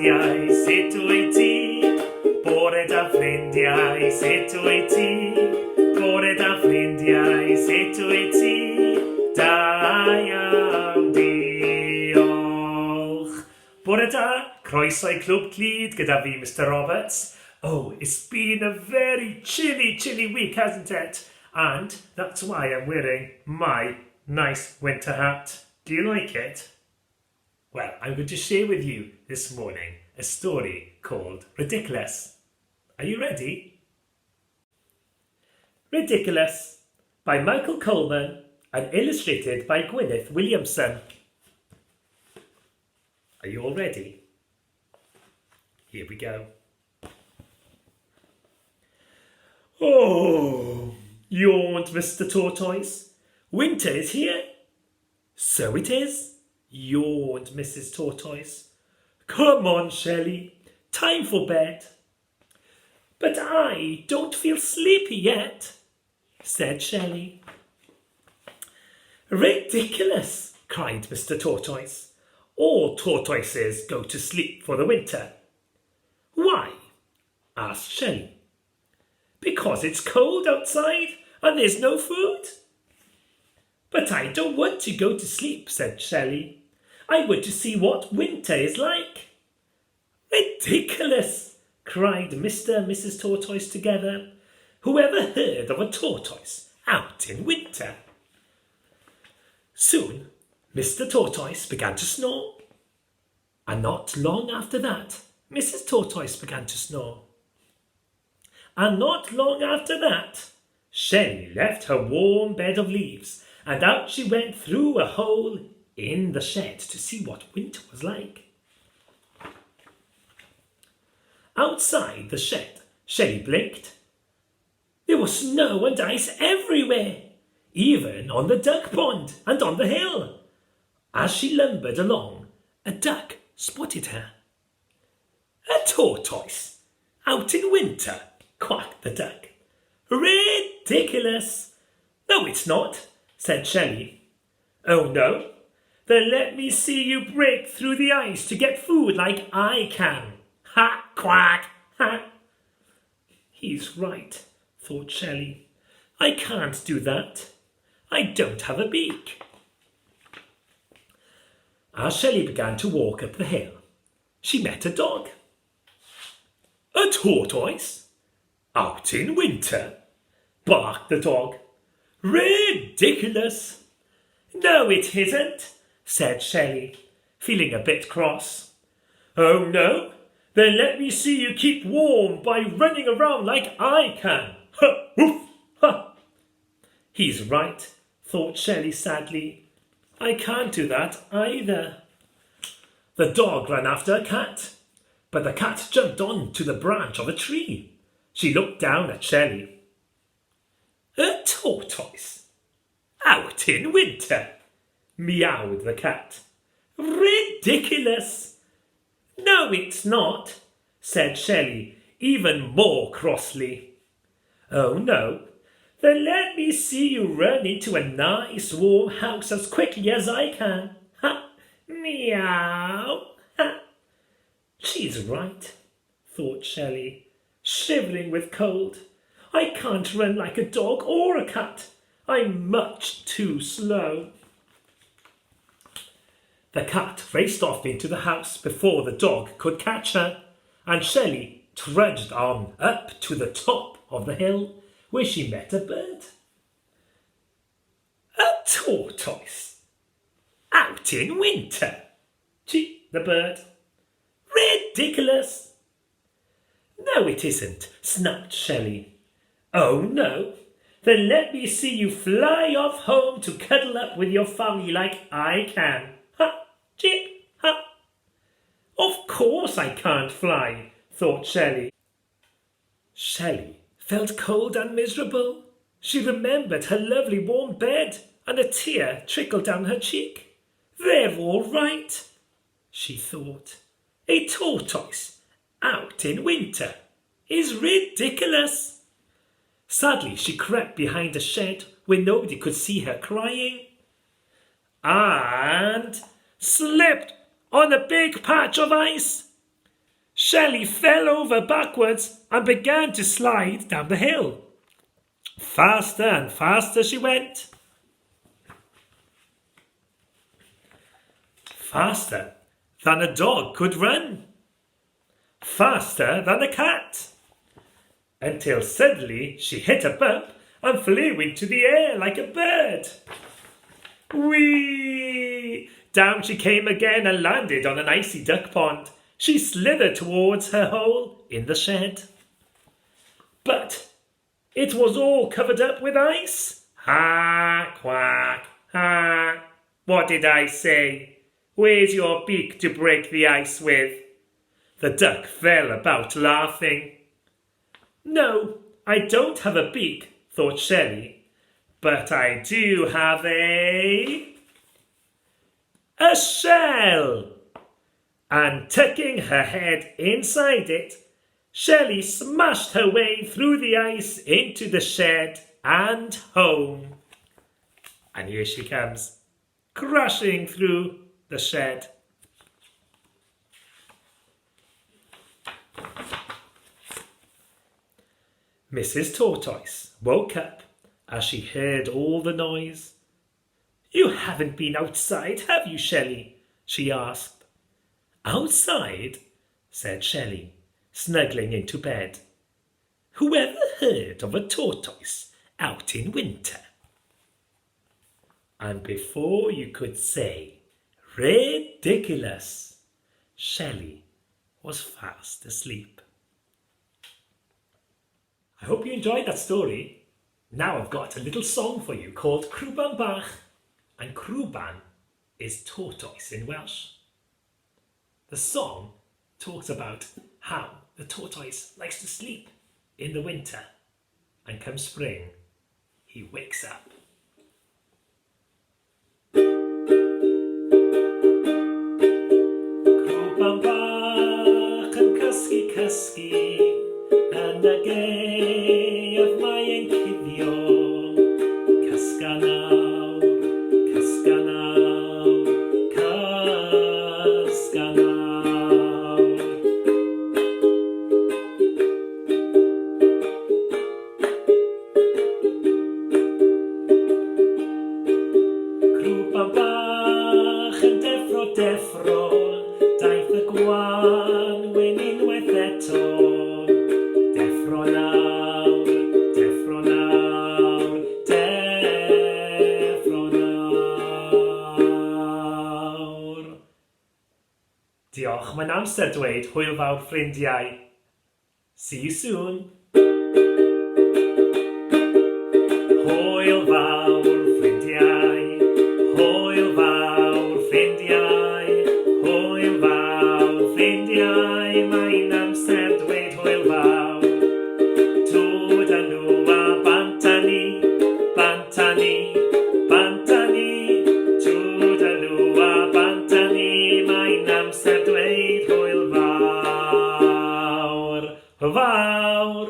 ffrindiau, sut wyt ti? Bore da ffrindiau, sut wyt ti? Bore da ffrindiau, sut wyt ti? Da iawn, diolch. Bore da, croeso i Clwb Clyd gyda fi, Mr Roberts. Oh, it's been a very chilly week, hasn't it? And that's why I'm wearing my nice winter hat. Do you like it? Well, I'm going to share with you this morning a story called Ridiculous. Are you ready? Ridiculous by Michael Coleman and illustrated by Gwyneth Williamson. Are you all ready? Here we go. Oh, yawned Mr. Tortoise. Winter is here. So it is, yawned Mrs. Tortoise. Come on, Shelley, time for bed. But I don't feel sleepy yet, said Shelley. Ridiculous, cried Mr. Tortoise. All tortoises go to sleep for the winter. Why? Asked Shelley. Because it's cold outside and there's no food. But I don't want to go to sleep, said Shelley. I want to see what winter is like. Ridiculous, cried Mr. and Mrs. Tortoise together. Whoever heard of a tortoise out in winter? Soon, Mr. Tortoise began to snore. And not long after that, Mrs. Tortoise began to snore. And not long after that, Shelley left her warm bed of leaves and out she went through a hole in the shed to see what winter was like. Outside the shed, Shelley blinked. There was snow and ice everywhere, even on the duck pond and on the hill. As she lumbered along, a duck spotted her. A tortoise, out in winter, quacked the duck. Ridiculous! No, it's not, said Shelley. Oh no? Then let me see you break through the ice to get food like I can. Ha! Quack! Ha! He's right, thought Shelley. I can't do that. I don't have a beak. As Shelley began to walk up the hill, she met a dog. A tortoise? Out in winter? Barked the dog. Ridiculous! No, it isn't, said Shelley, feeling a bit cross. Oh no? Then let me see you keep warm by running around like I can. Ha! Woof! Ha! He's right, thought Shelley sadly. I can't do that either. The dog ran after a cat, but the cat jumped on to the branch of a tree. She looked down at Shelley. A tortoise? Out in winter? Meowed the cat. Ridiculous! No, it's not, said Shelley, even more crossly. Oh no, then let me see you run into a nice warm house as quickly as I can. Ha! Meow! Ha! She's right, thought Shelley, shivering with cold. I can't run like a dog or a cat. I'm much too slow. The cat raced off into the house before the dog could catch her, and Shelley trudged on up to the top of the hill, where she met a bird. A tortoise? Out in winter? Cheeped the bird. Ridiculous! No, it isn't, snapped Shelley. Oh no? Then let me see you fly off home to cuddle up with your family like I can. Ha! Chip! Ha! Of course I can't fly, thought Shelley. Shelley felt cold and miserable. She remembered her lovely warm bed, and a tear trickled down her cheek. They're all right, she thought. A tortoise out in winter is ridiculous. Sadly, she crept behind a shed where nobody could see her crying, and slipped on a big patch of ice. Shelley fell over backwards and began to slide down the hill. Faster and faster she went. Faster than a dog could run. Faster than a cat. Until suddenly she hit a bump and flew into the air like a bird. Whee! Down she came again and landed on an icy duck pond. She slithered towards her hole in the shed. But it was all covered up with ice. Ha, quack, ha. What did I say? Where's your beak to break the ice with? The duck fell about laughing. No, I don't have a beak, thought Shelley, but I do have a shell. And tucking her head inside it, Shelley smashed her way through the ice into the shed and home. And here she comes, crashing through the shed. Mrs. Tortoise woke up as she heard all the noise. You haven't been outside, have you, Shelley? She asked. Outside? Said Shelley, snuggling into bed. Whoever heard of a tortoise out in winter? And before you could say, ridiculous, Shelley was fast asleep. I hope you enjoyed that story. Now I've got a little song for you called Clwb Bach, and Clwb is tortoise in Welsh. The song talks about how the tortoise likes to sleep in the winter, and come spring, he wakes up. Clwb Bach yn cysgu cysgu yn y gaeaf mae'n cuddio. Cysga nawr, cysga nawr, cysga nawr. Clwb Bach yn deffro, deffro, daeth y gwanwyn unwaith eto. Deffro nawr, deffro nawr, deffro nawr. Diolch, mae'n amser dweud hwyl fawr ffrindiau. See you soon. Hwyl fawr ffrindiau, hwyl fawr ffrindiau, hwyl fawr ffrindiau, mae'n amser dweud hwyl fawr. Tŵd â nhw a bantani, bantani, bantani, tŵd â nhw a bantani, mae'n amser dweud hwyl fawr, hwyl fawr.